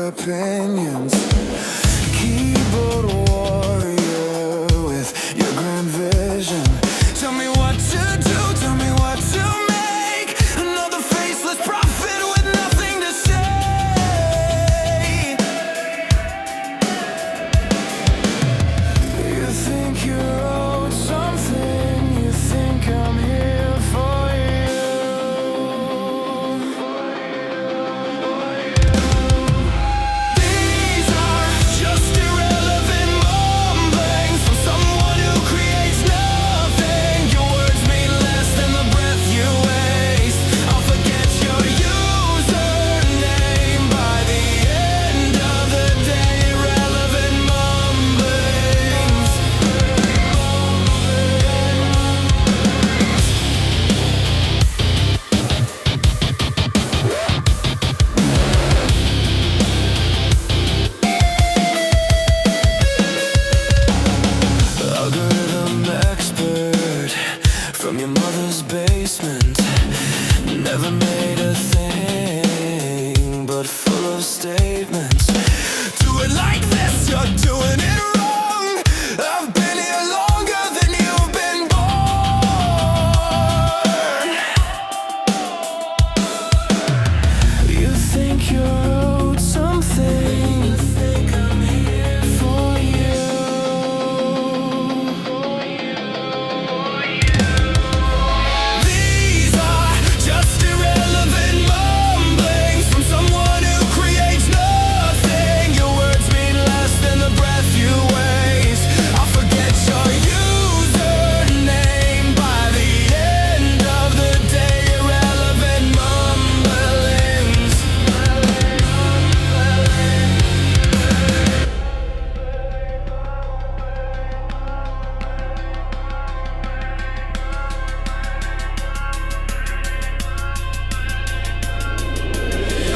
opinions. Keyboard warrior with your grand vision. Tell me what to do, tell me what to make. Another faceless prophet with nothing to say. You think you're owed something, you think I'm here for you. These are just irrelevant mumblings from someone who creates nothing. Your words mean less than the breath you waste. I'll forget your username by the end of the day. Irrelevant mumblings. Algorithm expert from your mother's basement. Never made a thing, but full of statements. Do it like this, you're doing it wrong. I've been here longer than you've been born. You think you're owed something, you think I'm here for you. These are just irrelevant mumblings from someone who creates nothing. Your words mean less than the breath you waste. I'll forget your username by the end of the day. Irrelevant mumblings.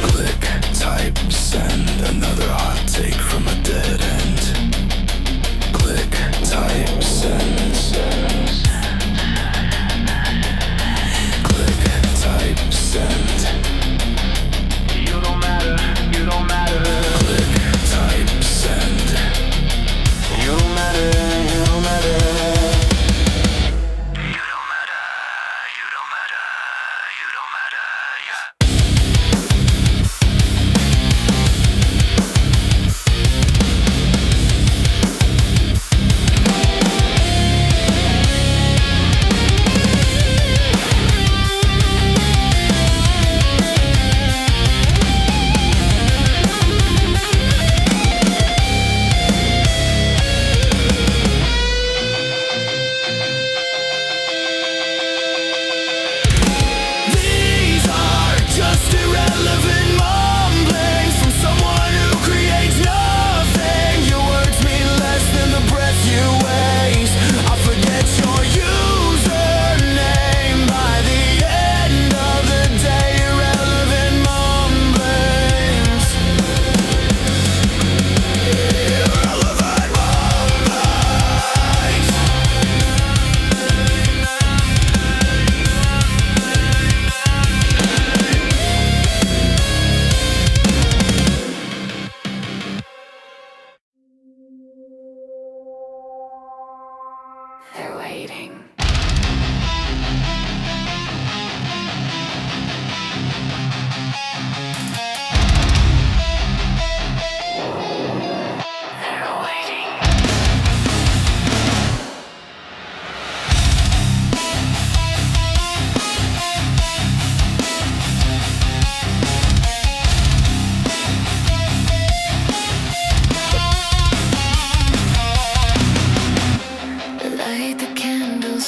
Click, type, send. Another hot take from a dead end. Click, type, send. Click, type, send. You don't matter, you don't matter. Click, type, send. You don't matter, you don't matter. You don't matter, you don't matter, you don't matter, yeah. These are just irrelevant mumblings from someone who creates nothing. Your words mean less than the breath you waste. I'll forget your username by the end of the day. Irrelevant mumblings. Irrelevant mumblings. They're waiting. They're waiting. Light the candles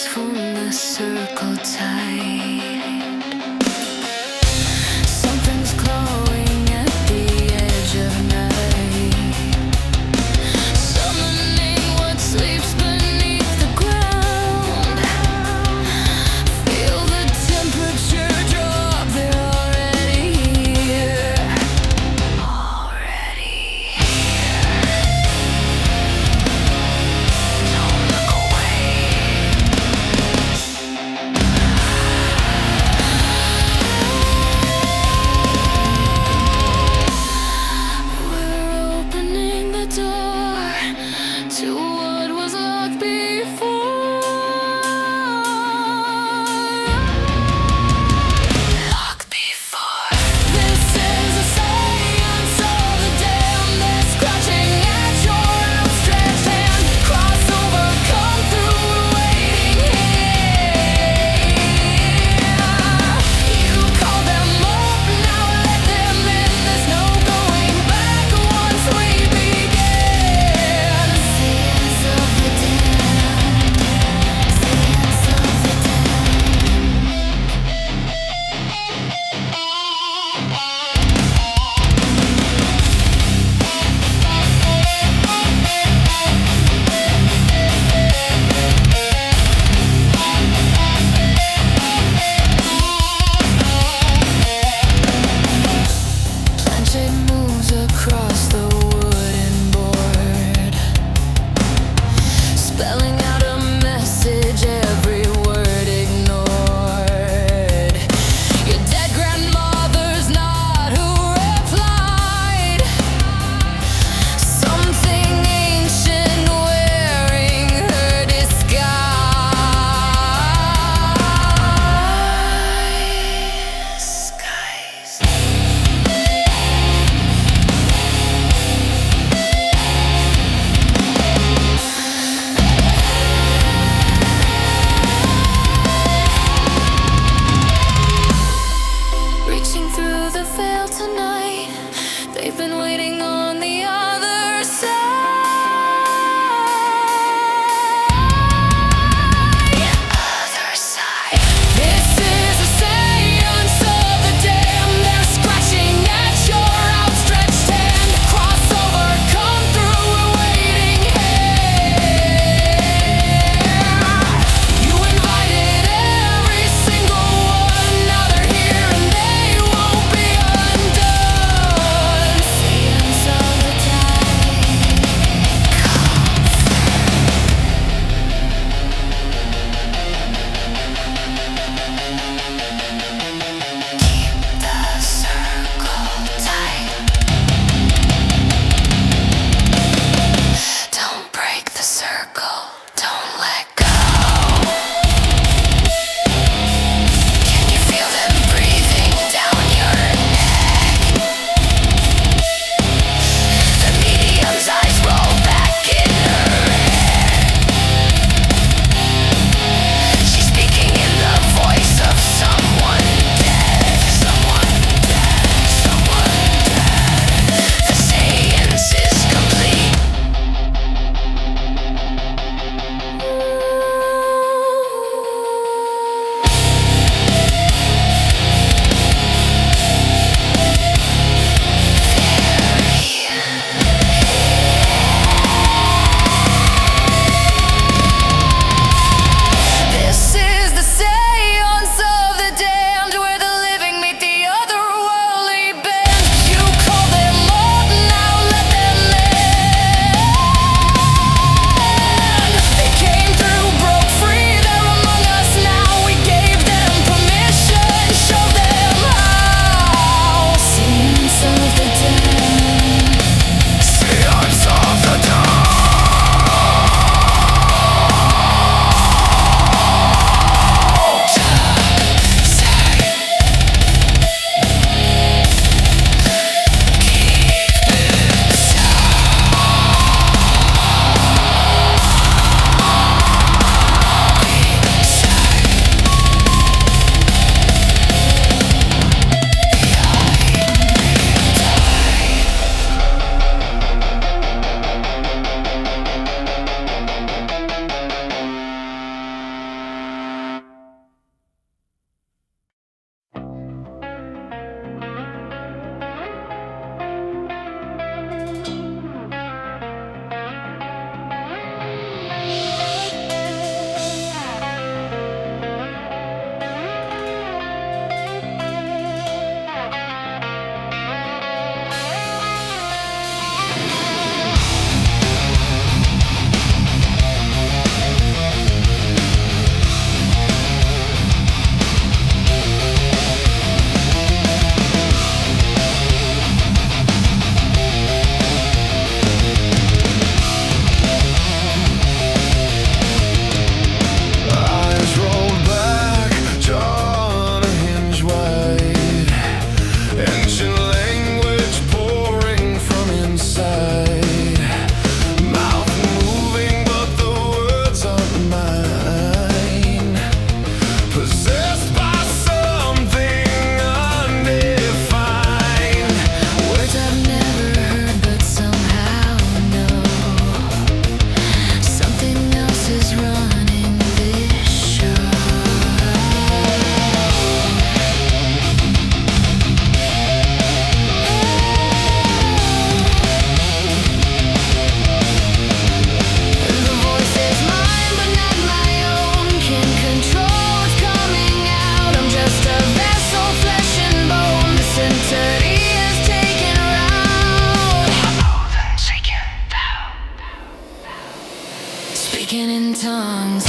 Speaking in tongues.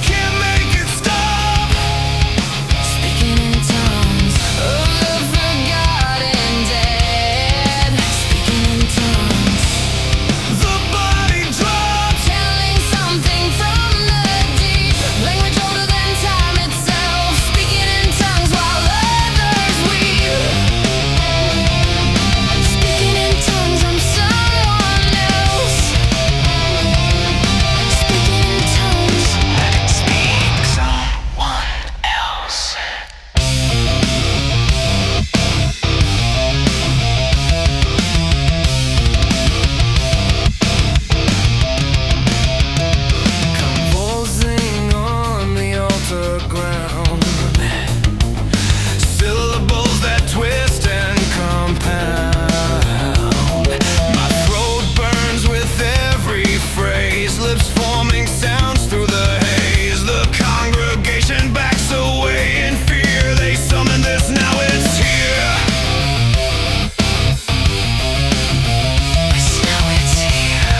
Can't make it stop. Speaking in tongues of the forgotten dead. Speaking in tongues. The body drops, channeling something from the deep. Language older than time itself. Speaking in tongues while others weep. Speaking in tongues, I'm someone else. Speaking in tongues. Let it speak someone else. Composing on the altar ground, syllables that twist and compound. My throat burns with every phrase, lips forming sounds through the haze. The congregation backs away in fear. They summon this, now it's here. Now it's here.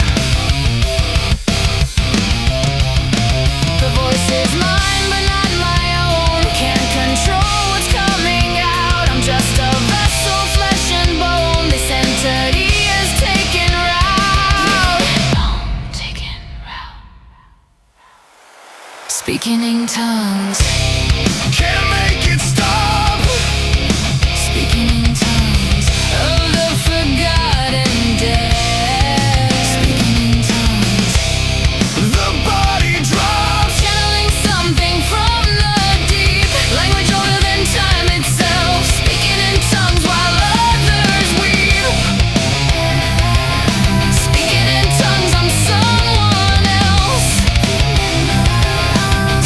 The voice is mine, but not my own. Can't control what's coming out. I'm just a vessel, flesh and bone. This entity is taking route. Taking route. Speaking in tongues. Can't make it stop. Speaking in tongues of the forgotten dead. Speaking in tongues. The body drops, channeling something from the deep. Language older than time itself. Speaking in tongues while others weep. Speaking in tongues, I'm someone else.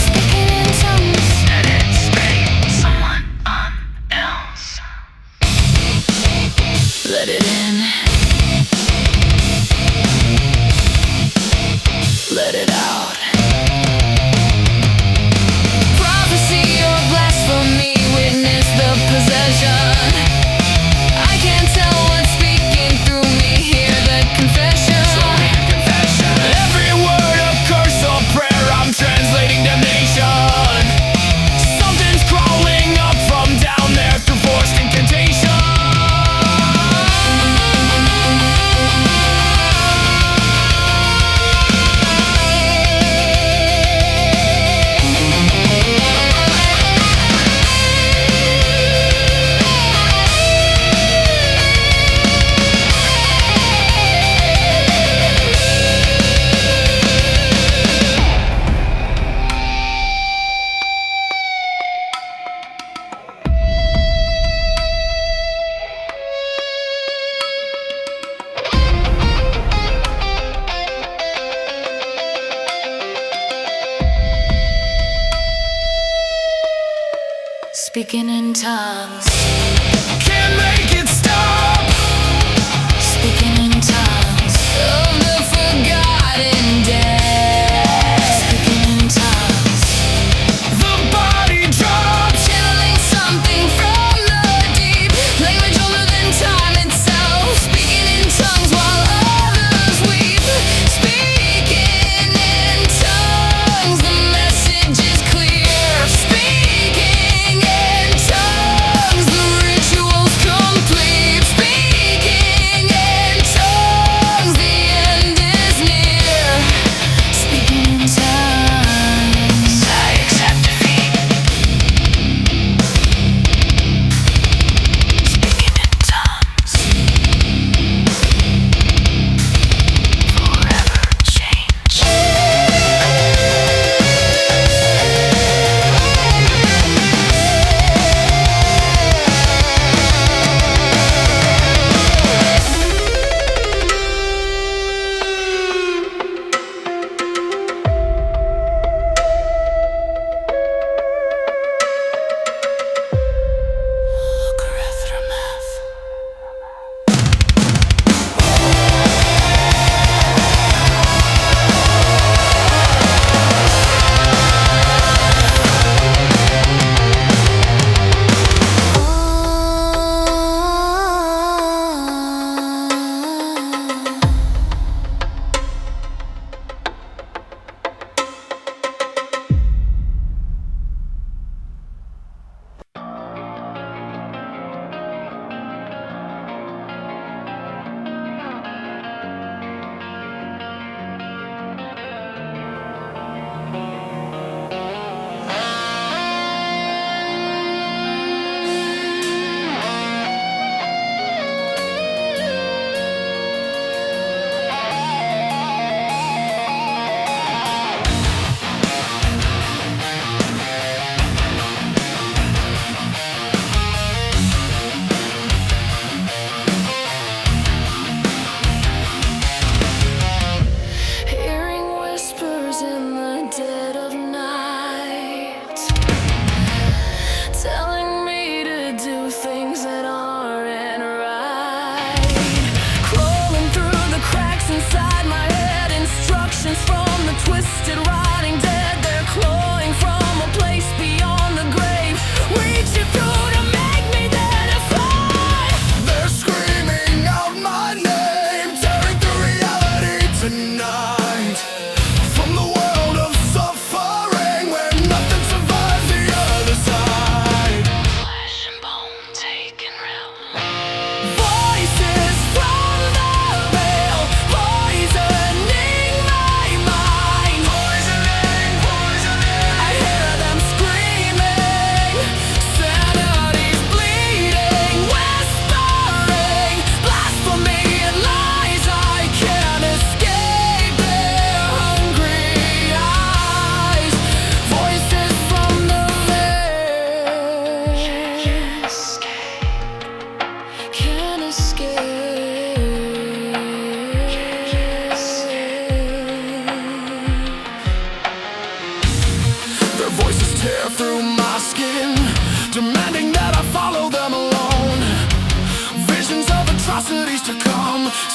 Speaking in tongues. Let it speak someone else. Let it in. Let it out. Prophecy or blasphemy, witness the possession. I can't tell what's speaking through me, hear the confession. Every word a curse or prayer, I'm translating damnation. Something's crawling up from down there through forced incantation. Speaking in tongues. Can't make it stop. Speaking in tongues of the forgotten dead. Speaking in tongues. The body drops, channeling something from the deep. Language older than time itself. Speaking in tongues while others weep. Speaking in tongues, the message is clear. Speaking in tongues, the ritual's complete.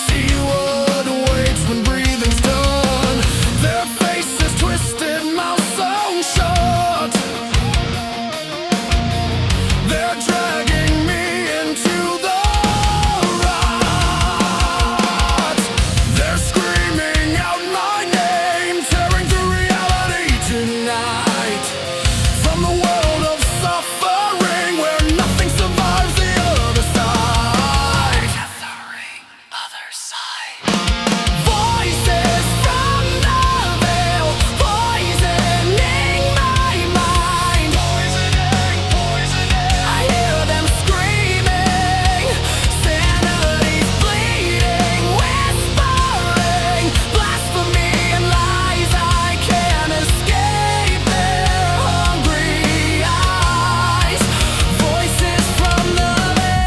See what waits when breathing's done. Their faces twisted, mouths sewn shut. They're dragging me into the rot. They're screaming out my name, tearing through reality tonight. From the world of suffering, where nothing survives the other side. Other side. Voices from the veil, poisoning my mind. Poisoning, poisoning. I hear them screaming, sanity's bleeding, whispering blasphemy and lies. I can't escape their hungry eyes. Voices from the veil.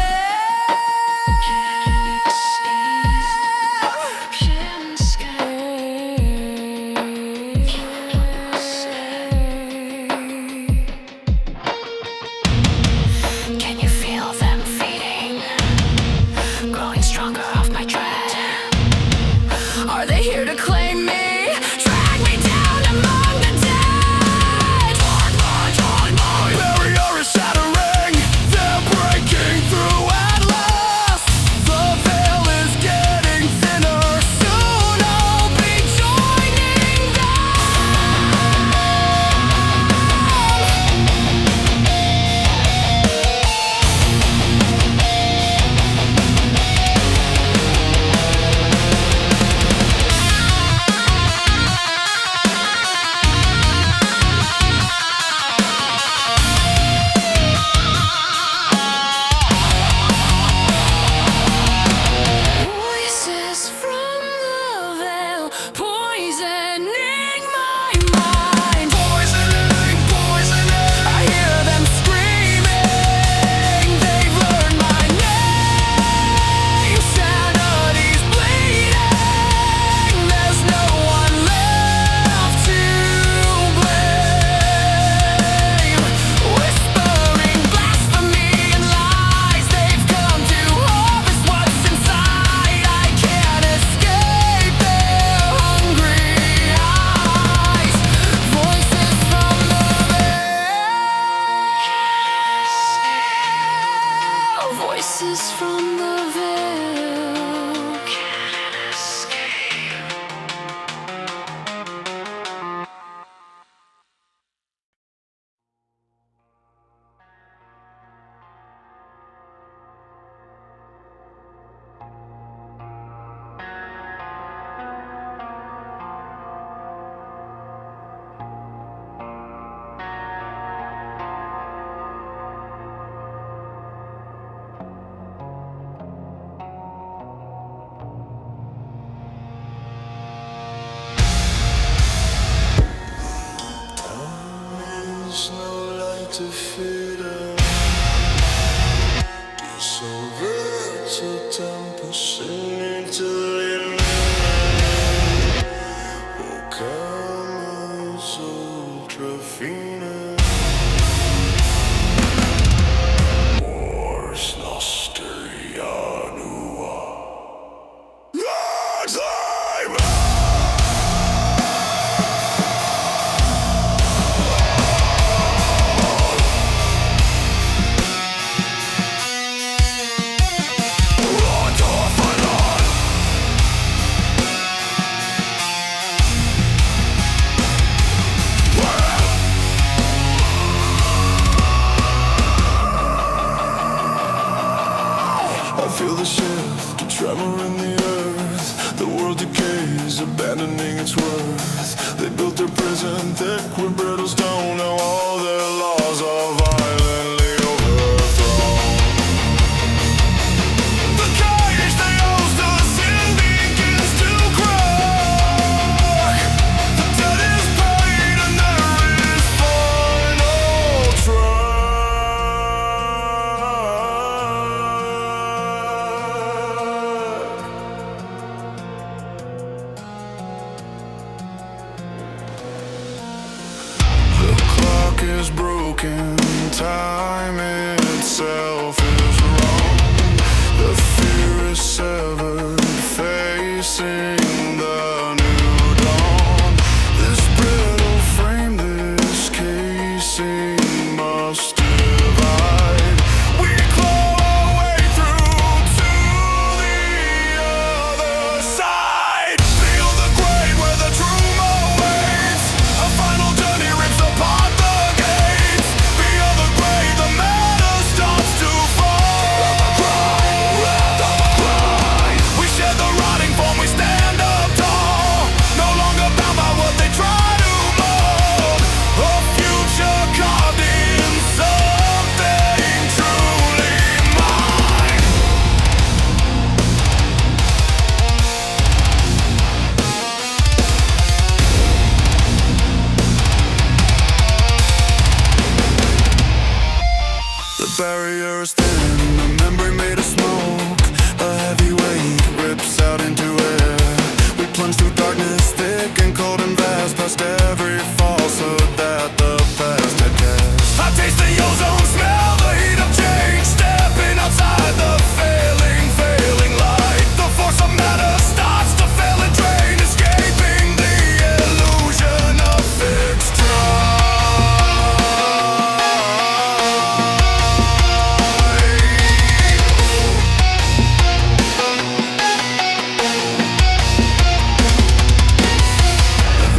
Can you feel them feeding? Growing stronger off my tread. Are they here to claim me? Drag me down among the dead. Barrier is shattering. They're breaking through at last. The veil is getting thinner. Soon I'll be joining them. Voices from the veil, poisoning my mind. Poisoning, poisoning. I hear them screaming. They've learned my name. Sanity's bleeding. There's no one left to blame. Whispering blasphemy and lies. They've come to harvest what's inside. I can't escape their hungry eyes. Voices from the veil. Voices from the veil. Can't escape. There's no light to feed her. You're so versatile, pushing into the night. Oh, come so trafina. Mors nosterianua. I feel the shift, a tremor in the earth. The world decays, abandoning its worth. They built their prison thick with brittle stone. Now all their laws are violently overthrown. The cage they host to sin begins to crack. The debt is paid and there is final is broken, time itself is wrong. The fear is severed darkness thick and cold and vast, past every falsehood that the past had cast. I taste the ozone smell, the heat of change, stepping outside the failing light. The force of matter starts to fail and drain, escaping the illusion of fixed time.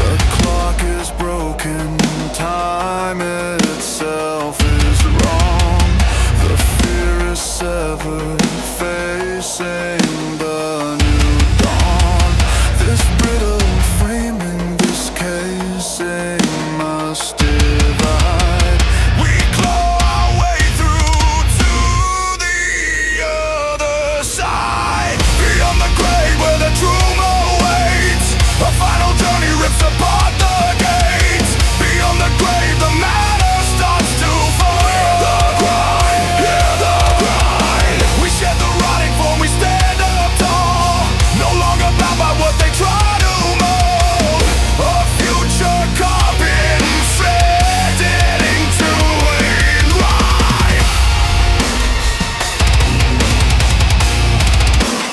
The clock is broken, time itself is wrong. The fear is severed, facing the new dawn. This brittle framing, this casing must divide. We claw our way through to the other side, beyond the grave where the tomb awaits. A final journey rips apart the gates. Beyond the grave, the matter starts to fall. Hear the grind, hear the grind. We shed the rotting form, we stand up tall. No longer bound by what they try to mold. A future carbon shredded into in rhyme.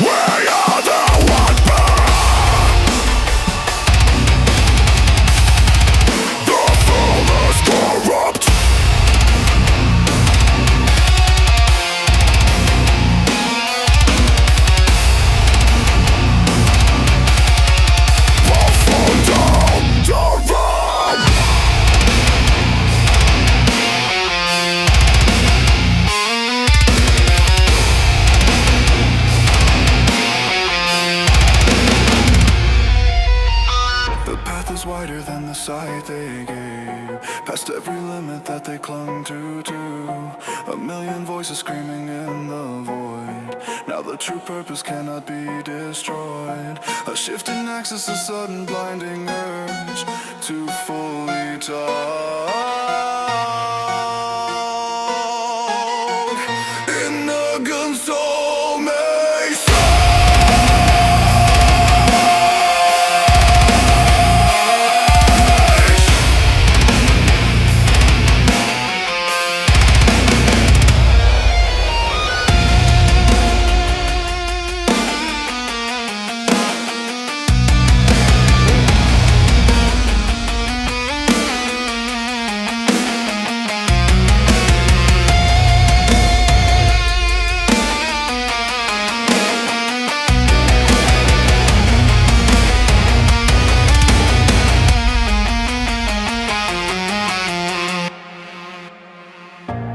We are the one burn. The fool is corrupt. We'll fall down the road. The path is wider than the sight they gave, past every limit that they clung to. A million voices screaming in the void. Now the true purpose cannot be destroyed. A shifting axis, a sudden blinding urge to fully talk. In the gun soul may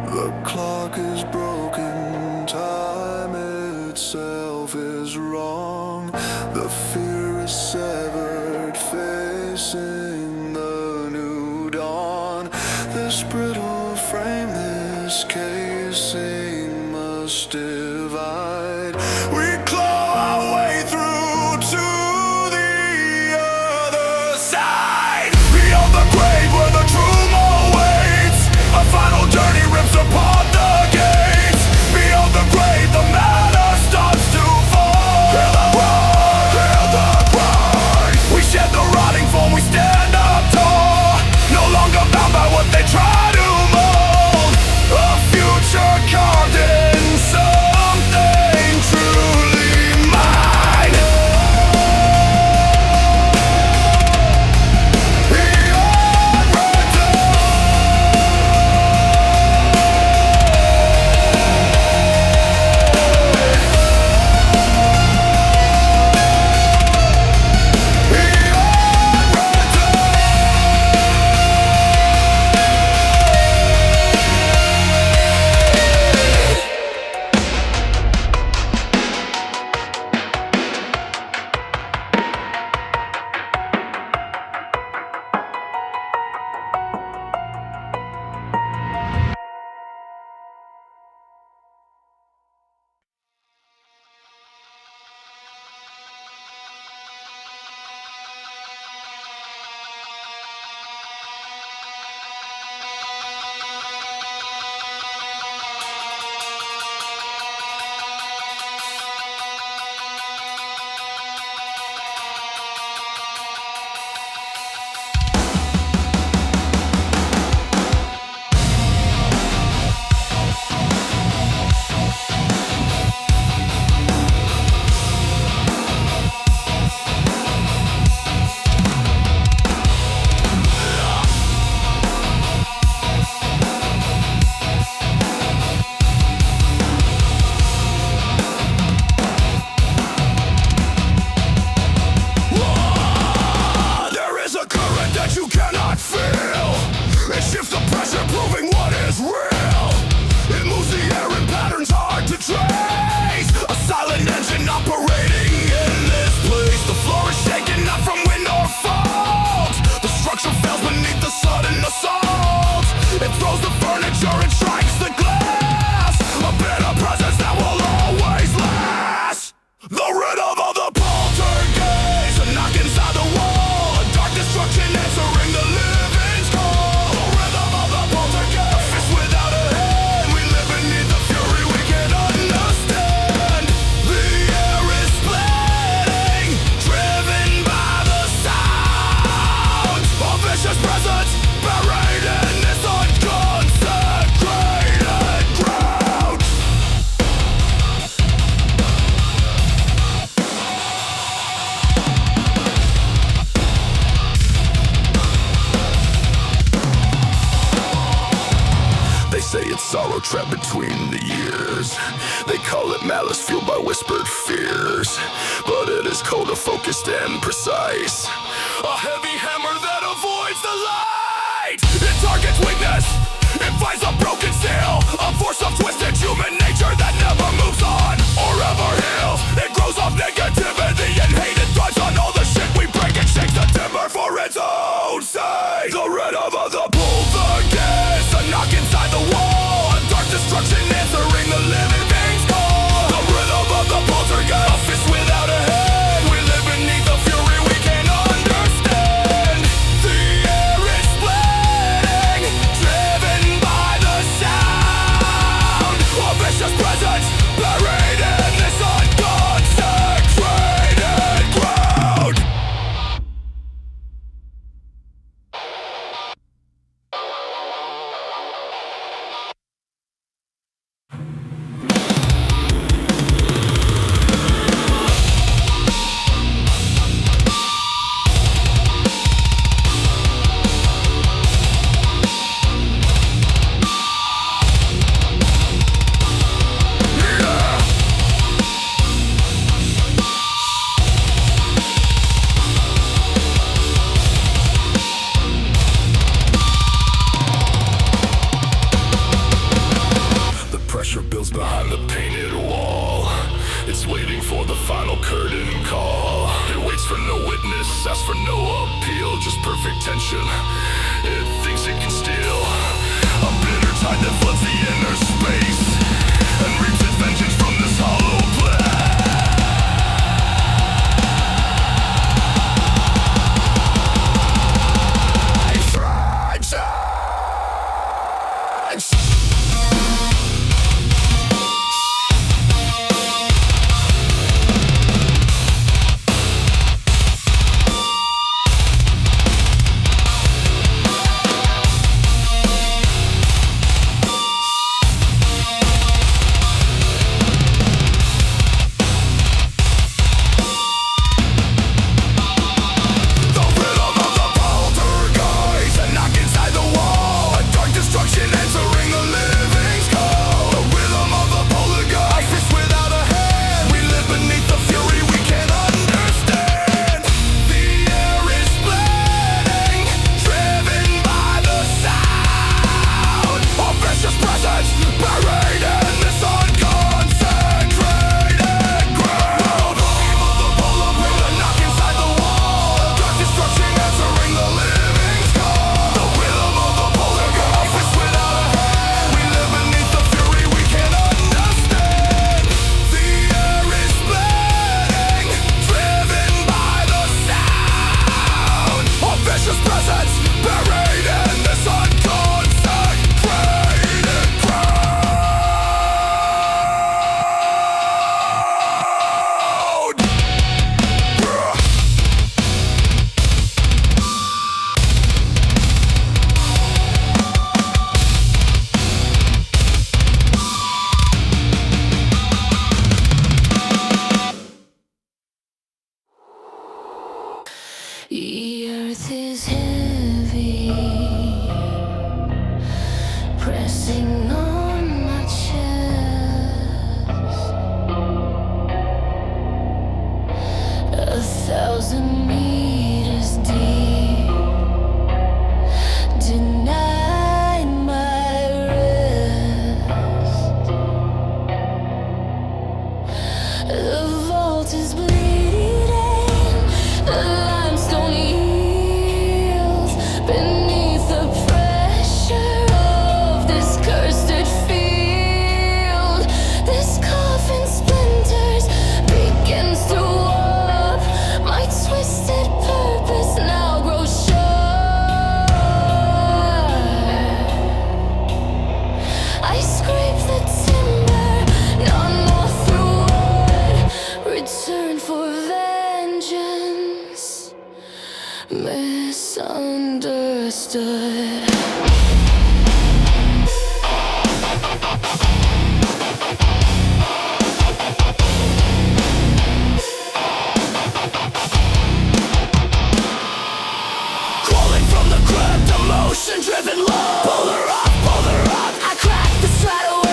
The clock is broken, time itself is wrong. The fear is severed, facing the new dawn. This brittle frame, this casing must divide. We claw our way through to the other side, beyond the grave where the tomb awaits. A final journey rips apart the gates. Beyond the grave, the matter starts to fall. Hear the grind, hear the grind. We shed the rotting form, we stand trapped between the years. They call it malice fueled by whispered fears, but it is colder, focused and precise. A heavy hammer that avoids the light. It targets weakness, it finds a broken steel, a force of twisted human nature that never moves on or ever heals. It grows off negativity and hate. It thrives on all the shit we break. It shakes the timber for its own sake. The rhythm of the poltergeist, a knock inside the wall, a dark destruction answering the living thing's call. The rhythm of the poltergeist, a fist without a head. We live beneath the fury we can't understand. The air is splitting, driven by the sound of vicious presence buried in this unconsecrated ground. The pressure builds behind the painted wall. It's waiting for the final curtain call. It waits for no witness, asks for no appeal, just perfect tension. It thinks it can steal a bitter tide that floods the inner space and reaps its vengeance from this hollow The earth is heavy, pressing on my chest. 1,000 meters deep, denied my rest. The vault is bleeding, the limestone yields beneath the pressure of this cursed field. This coffin splinters, begins to warp. My twisted purpose now grows sharp. I scrape the timber, not more through wood. Return for vengeance, misunderstood. Crawling from the crypt, emotion driven low. Pull the rock, I crack the strata.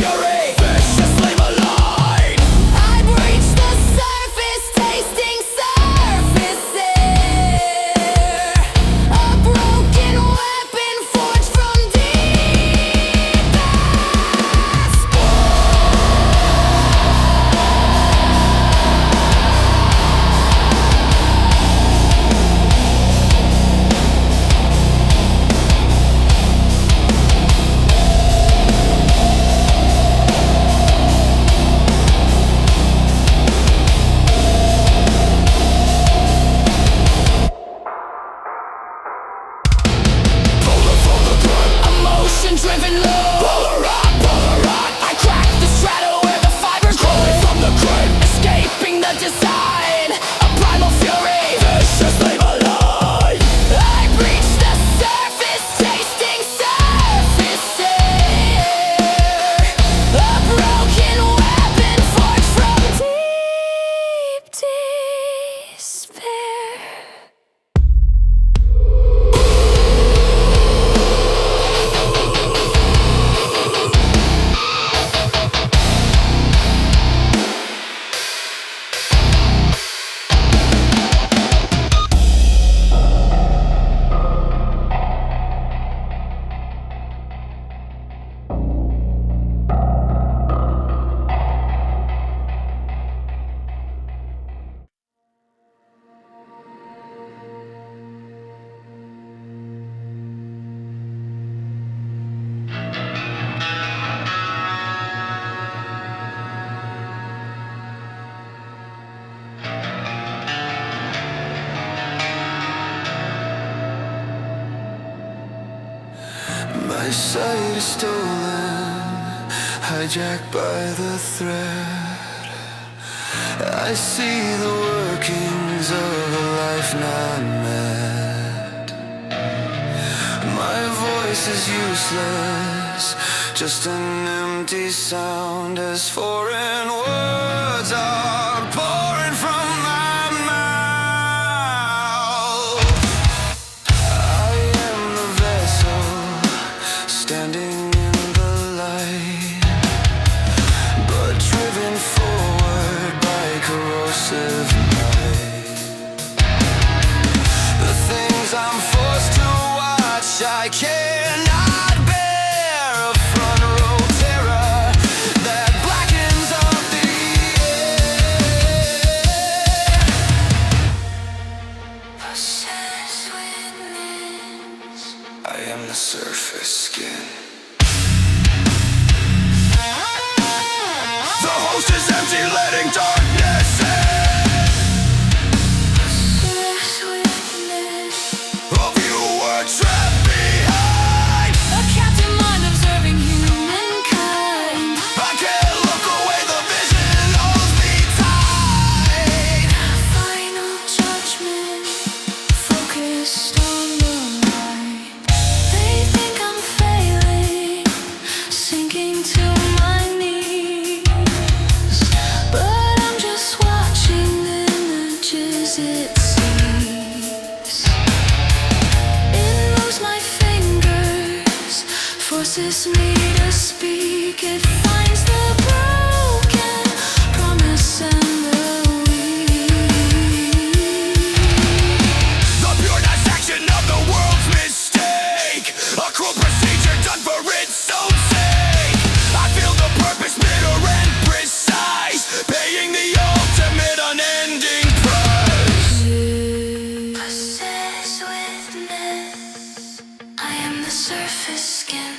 fury, viciously maligned. I breach the surface, tasting surface air. A broken weapon forged from deep past. Emotion-driven loop. Pull the rod. I crack the strato where the fibers Crawling from the grave, escaping the design. A primal fury, viciously maligned. I breach the surface, tasting surface air. A broken weapon forged from deep despair. My sight is stolen, hijacked by the thread. I see the workings of a life not met. My voice is useless, just an empty sound as foreign words are pouring from my mouth. I am the vessel standing in the light, but driven forward by corrosive night. The things I'm forced to watch, I cannot bear. A front row terror that blackens up the air. Possessed witness. I am the surface skin. The host is empty, letting darkness in. Possessed witness. Of you were trapped behind. A captive mind observing humankind. I can't look away, the vision holds me tight. Final judgment, focused on the light. They think I'm failing, sinking to my knees. But I'm just watching images it sees. It moves my fingers, forces me to speak. It finds the broken, promise and the weak. The pure dissection of the world's mistake. A cruel procedure done for its own sake. I feel the purpose bitter and precise, paying the ultimate unending price. Possessed witness. I am the surface skin.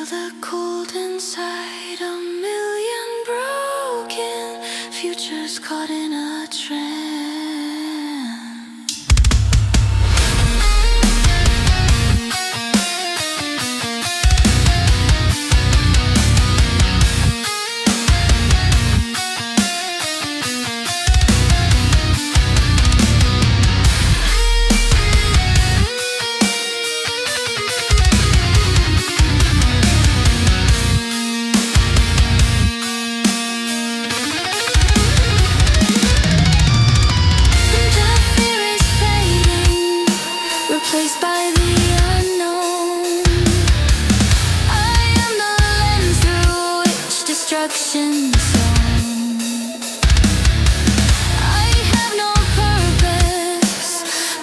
the cold inside a million broken futures caught in a trance. Replaced by the unknown. I am the lens through which destruction sown. I have no purpose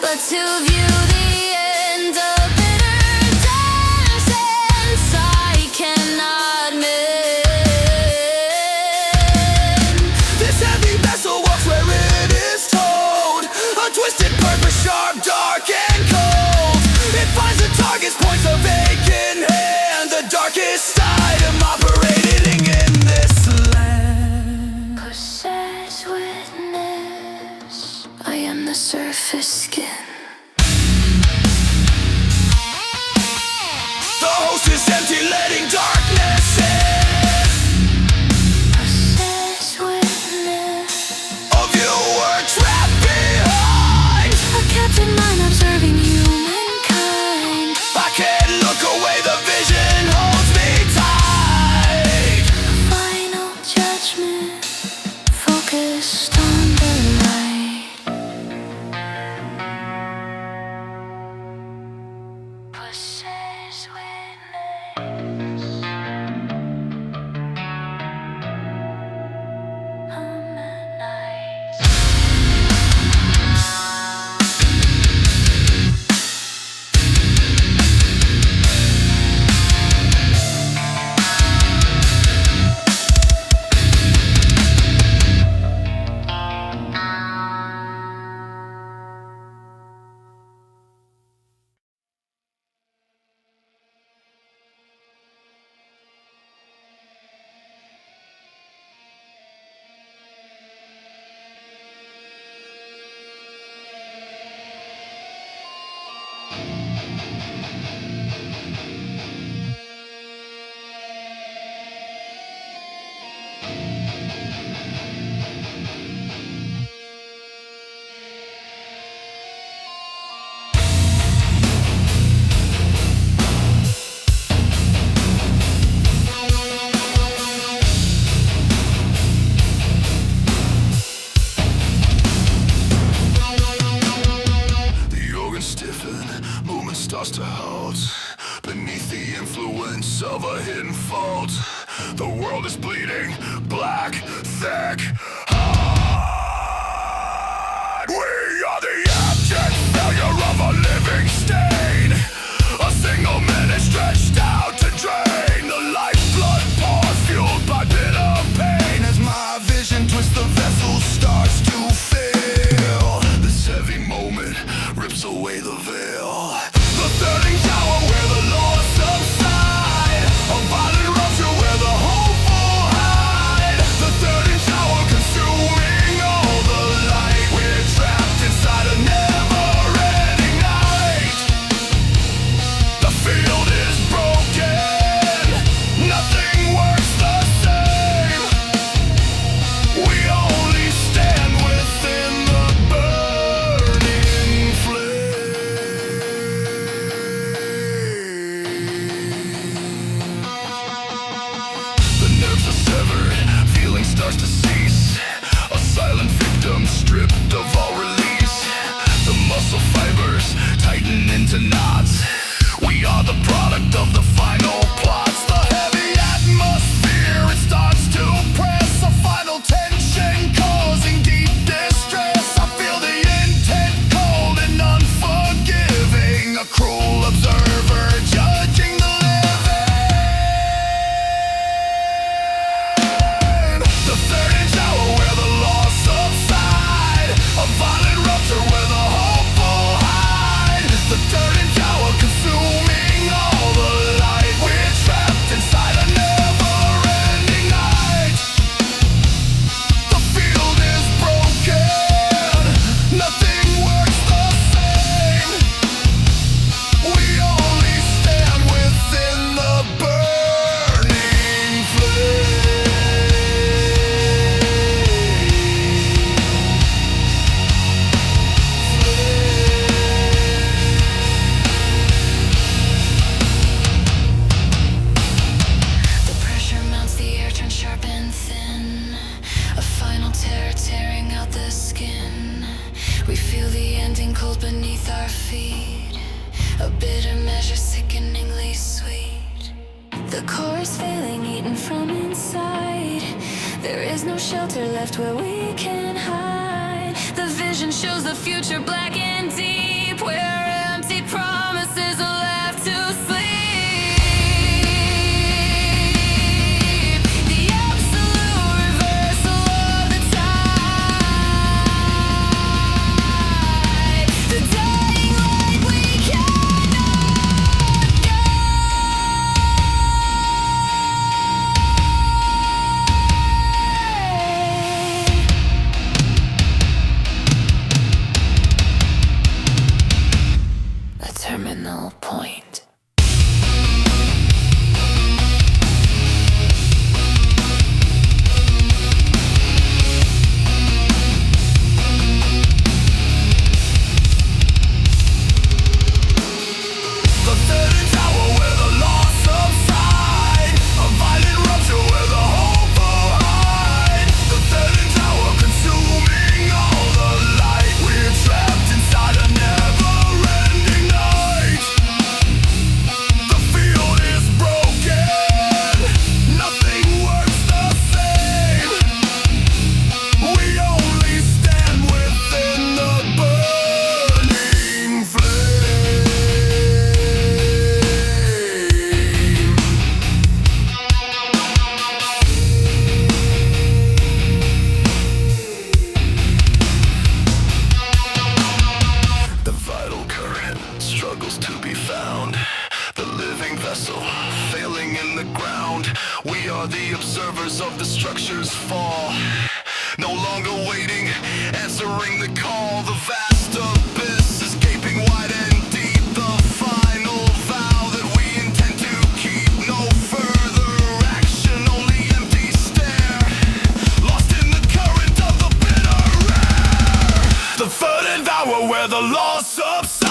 but to view the end of bitter dance I cannot mend. This heavy vessel walks where it is told. A twisted purpose, sharp, dark, and cold. It finds the target's points of vacant hand. The darkest item operating in this land. Possessed witness, I am the surface skin. The host is empty, letting darkness in. Possessed witness, A viewer trapped behind. a captain mind observing humankind. I can't look away, the vision holds me tight. Final judgment, focused on the light. Possessed witness, on the night. The organs stiffen, movement starts to halt. Beneath the influence of a hidden fault, the world is bleeding, black, thick, hard. We are the abject failure of a living stain. A single minute stretched out to drain. The lifeblood pours, fueled by bitter pain. As my vision twists, the vessel starts to fail. This heavy moment rips away the veil. The third tower where the laws subside. A violent rupture where the hopeful hide. The third tower consuming all the light. We're trapped inside a never-ending night. terror tearing out the skin. We feel the ending cold beneath our feet. A bitter measure sickeningly sweet. The core is failing, eaten from inside. There is no shelter left where we can hide. The vision shows the future black and deep, where empty promises are left to sleep. The absolute reversal of the tide. The dying light we cannot guide. A terminal point. The third tower where the lost subside. A violent rupture where the hope will hide. The third tower consuming all the light. We're trapped inside a never-ending night. The field is broken. Nothing works the same. We only stand within the burning flame. The vital current struggles to be found. The living vessel failing in the ground. We are the observers of the structure's fall. No longer waiting, answering the call. The vast abyss is gaping wide and deep. The final vow that we intend to keep. No further action, only empty stare. Lost in the current of the bitter air. The third hour where the loss subsides.